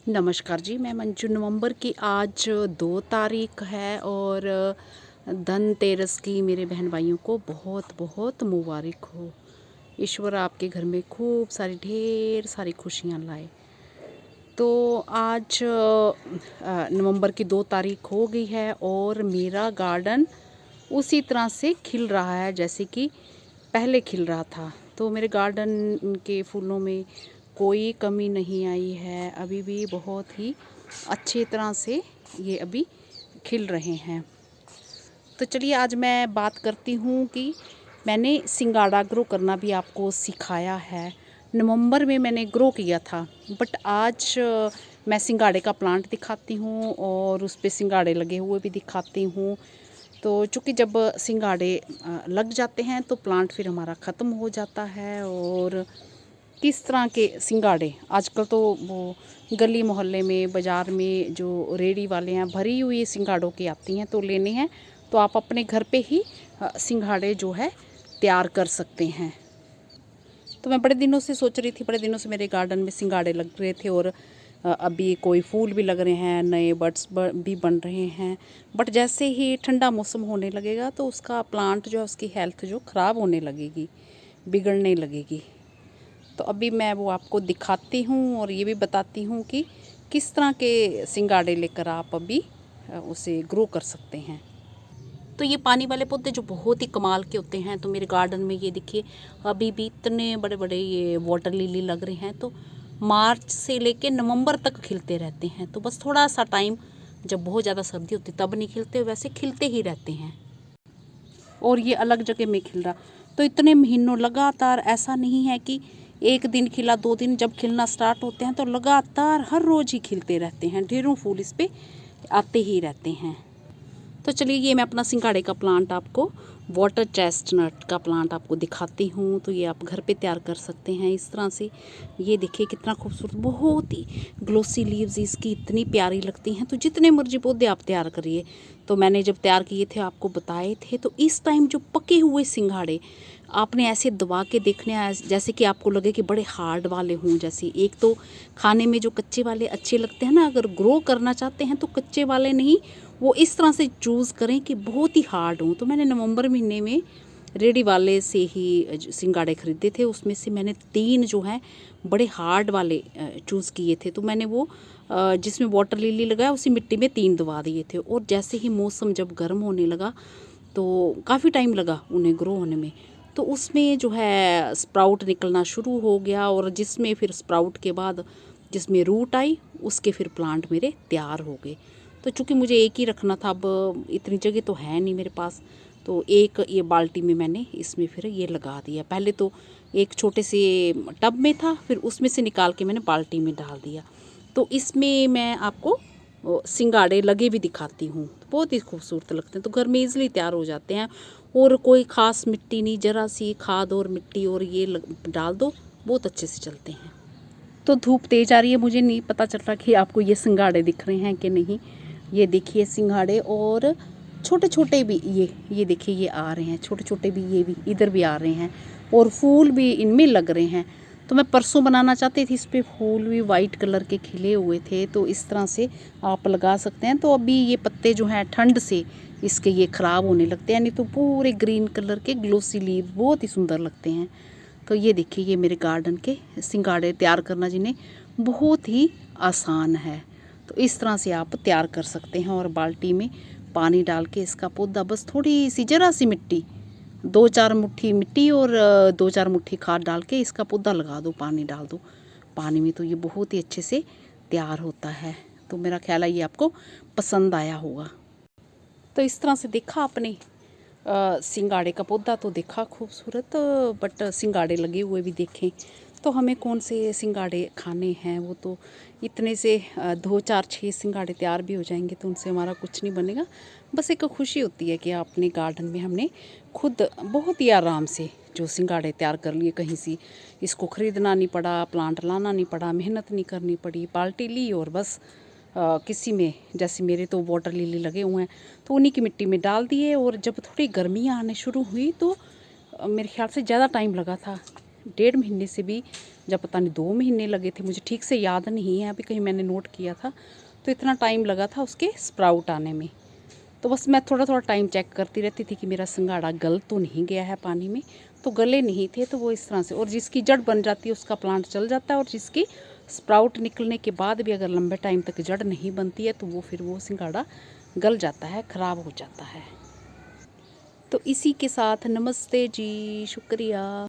नमस्कार जी, मैं मंजू। नवंबर की आज 2 तारीख है और धनतेरस की मेरे बहन भाइयों को बहुत बहुत मुबारक हो। ईश्वर आपके घर में खूब सारी ढेर सारी खुशियाँ लाए। तो आज नवंबर की 2 तारीख हो गई है और मेरा गार्डन उसी तरह से खिल रहा है जैसे कि पहले खिल रहा था। तो मेरे गार्डन के फूलों में कोई कमी नहीं आई है, अभी भी बहुत ही अच्छी तरह से ये अभी खिल रहे हैं। तो चलिए आज मैं बात करती हूँ कि मैंने सिंगाड़ा ग्रो करना भी आपको सिखाया है। नवंबर में मैंने ग्रो किया था, बट आज मैं सिंगाड़े का प्लांट दिखाती हूँ और उस पे सिंगाड़े लगे हुए भी दिखाती हूँ। तो चूँकि जब सिंगाड़े लग जाते हैं तो प्लांट फिर हमारा ख़त्म हो जाता है। और किस तरह के सिंगाड़े आजकल तो वो गली मोहल्ले में बाज़ार में जो रेडी वाले हैं भरी हुई सिंगाड़ों की आती हैं, तो लेने हैं तो आप अपने घर पे ही सिंघाड़े जो है तैयार कर सकते हैं। तो मैं बड़े दिनों से सोच रही थी, बड़े दिनों से मेरे गार्डन में सिंघाड़े लग रहे थे और अभी कोई फूल भी लग रहे हैं, नए बड्स भी बन रहे हैं। बट जैसे ही ठंडा मौसम होने लगेगा तो उसका प्लांट जो है उसकी हेल्थ जो ख़राब होने लगेगी, बिगड़ने लगेगी। तो अभी मैं वो आपको दिखाती हूँ और ये भी बताती हूँ कि किस तरह के सिंगाड़े लेकर आप अभी उसे ग्रो कर सकते हैं। तो ये पानी वाले पौधे जो बहुत ही कमाल के होते हैं, तो मेरे गार्डन में ये देखिए अभी भी इतने बड़े बड़े ये वाटर लिली लग रहे हैं। तो मार्च से लेके नवंबर तक खिलते रहते हैं। तो बस थोड़ा सा टाइम जब बहुत ज़्यादा सर्दी होती तब नहीं खिलते, वैसे खिलते ही रहते हैं। और ये अलग जगह में खिल रहा, तो इतने महीनों लगातार ऐसा नहीं है कि एक दिन खिला 2 दिन, जब खिलना स्टार्ट होते हैं तो लगातार हर रोज़ ही खिलते रहते हैं। ढेरों फूल इस पे आते ही रहते हैं। तो चलिए ये मैं अपना सिंघाड़े का प्लांट आपको, वाटर चेस्टनट का प्लांट आपको दिखाती हूँ। तो ये आप घर पे तैयार कर सकते हैं इस तरह से। ये देखिए कितना खूबसूरत, बहुत ही ग्लोसी लीव्स इसकी इतनी प्यारी लगती हैं। तो जितने मर्जी पौधे आप तैयार करिए। तो मैंने जब तैयार किए थे आपको बताए थे। तो इस टाइम जो पके हुए सिंघाड़े आपने ऐसे दबा के देखने हैं जैसे कि आपको लगे कि बड़े हार्ड वाले हों। जैसे एक तो खाने में जो कच्चे वाले अच्छे लगते हैं ना, अगर ग्रो करना चाहते हैं तो कच्चे वाले नहीं, वो इस तरह से चूज़ करें कि बहुत ही हार्ड हों। तो मैंने नवंबर महीने में रेडी वाले से ही सिंगाड़े ख़रीदे थे, उसमें से मैंने 3 जो हैं बड़े हार्ड वाले चूज़ किए थे। तो मैंने वो जिसमें वाटर लिली लगाया उसी मिट्टी में 3 दबा दिए थे। और जैसे ही मौसम जब गर्म होने लगा तो काफ़ी टाइम लगा उन्हें ग्रो होने में, तो उसमें जो है स्प्राउट निकलना शुरू हो गया। और जिसमें फिर स्प्राउट के बाद जिसमें रूट आई, उसके फिर प्लांट मेरे तैयार हो गए। तो चूँकि मुझे एक ही रखना था, अब इतनी जगह तो है नहीं मेरे पास, तो एक ये बाल्टी में मैंने इसमें फिर ये लगा दिया। पहले तो एक छोटे से टब में था, फिर उसमें से निकाल के मैंने बाल्टी में डाल दिया। तो इसमें मैं आपको सिंगाड़े लगे भी दिखाती हूँ। तो बहुत ही खूबसूरत लगते हैं, तो घर में ईज़िली तैयार हो जाते हैं। और कोई ख़ास मिट्टी नहीं, ज़रा सी खाद और मिट्टी और ये डाल दो, बहुत अच्छे से चलते हैं। तो धूप तेज़ आ रही है, मुझे नहीं पता चल रहा कि आपको ये सिंगाड़े दिख रहे हैं कि नहीं। ये देखिए सिंघाड़े, और छोटे छोटे भी ये देखिए ये आ रहे हैं, छोटे छोटे भी, ये भी इधर भी आ रहे हैं और फूल भी इनमें लग रहे हैं। तो मैं परसों बनाना चाहती थी, इस पर फूल भी वाइट कलर के खिले हुए थे। तो इस तरह से आप लगा सकते हैं। तो अभी ये पत्ते जो हैं ठंड से इसके ये ख़राब होने लगते हैं, नहीं तो पूरे ग्रीन कलर के ग्लोसी लीव बहुत ही सुंदर लगते हैं। तो ये देखिए ये मेरे गार्डन के सिंगाड़े तैयार करना जिन्हें बहुत ही आसान है। तो इस तरह से आप तैयार कर सकते हैं। और बाल्टी में पानी डाल के इसका पौधा, बस थोड़ी सी ज़रा सी मिट्टी, 2-4 मुट्ठी मिट्टी और 2-4 मुट्ठी खाद डाल के इसका पौधा लगा दो, पानी डाल दो पानी में, तो ये बहुत ही अच्छे से तैयार होता है। तो मेरा ख्याल है ये आपको पसंद आया होगा। तो इस तरह से देखा आपने सिंगाड़े का पौधा तो देखा खूबसूरत, बट सिंगाड़े लगे हुए भी देखें। तो हमें कौन से सिंगाड़े खाने हैं, वो तो इतने से 2-4-6 सिंगाड़े तैयार भी हो जाएंगे, तो उनसे हमारा कुछ नहीं बनेगा। बस एक खुशी होती है कि अपने गार्डन में हमने खुद बहुत ही आराम से जो सिंगाड़े तैयार कर लिए, कहीं से इसको ख़रीदना नहीं पड़ा, प्लांट लाना नहीं पड़ा, मेहनत नहीं करनी पड़ी, बाल्टी ली और बस किसी में, जैसे मेरे तो वाटर लिली लगे हुए हैं तो उन्हीं की मिट्टी में डाल दिए। और जब थोड़ी गर्मियाँ आने शुरू हुई तो मेरे ख्याल से ज़्यादा टाइम लगा था, 1.5 महीने से भी, जब पता नहीं 2 महीने लगे थे, मुझे ठीक से याद नहीं है, अभी कहीं मैंने नोट किया था तो इतना टाइम लगा था उसके स्प्राउट आने में। तो बस मैं थोड़ा थोड़ा टाइम चेक करती रहती थी कि मेरा सिंघाड़ा गल तो नहीं गया है पानी में। तो गले नहीं थे, तो वो इस तरह से, और जिसकी जड़ बन जाती है उसका प्लांट चल जाता है, और जिसकी स्प्राउट निकलने के बाद भी अगर लंबे टाइम तक जड़ नहीं बनती है तो वो फिर वो सिंघाड़ा गल जाता है, ख़राब हो जाता है। तो इसी के साथ नमस्ते जी, शुक्रिया।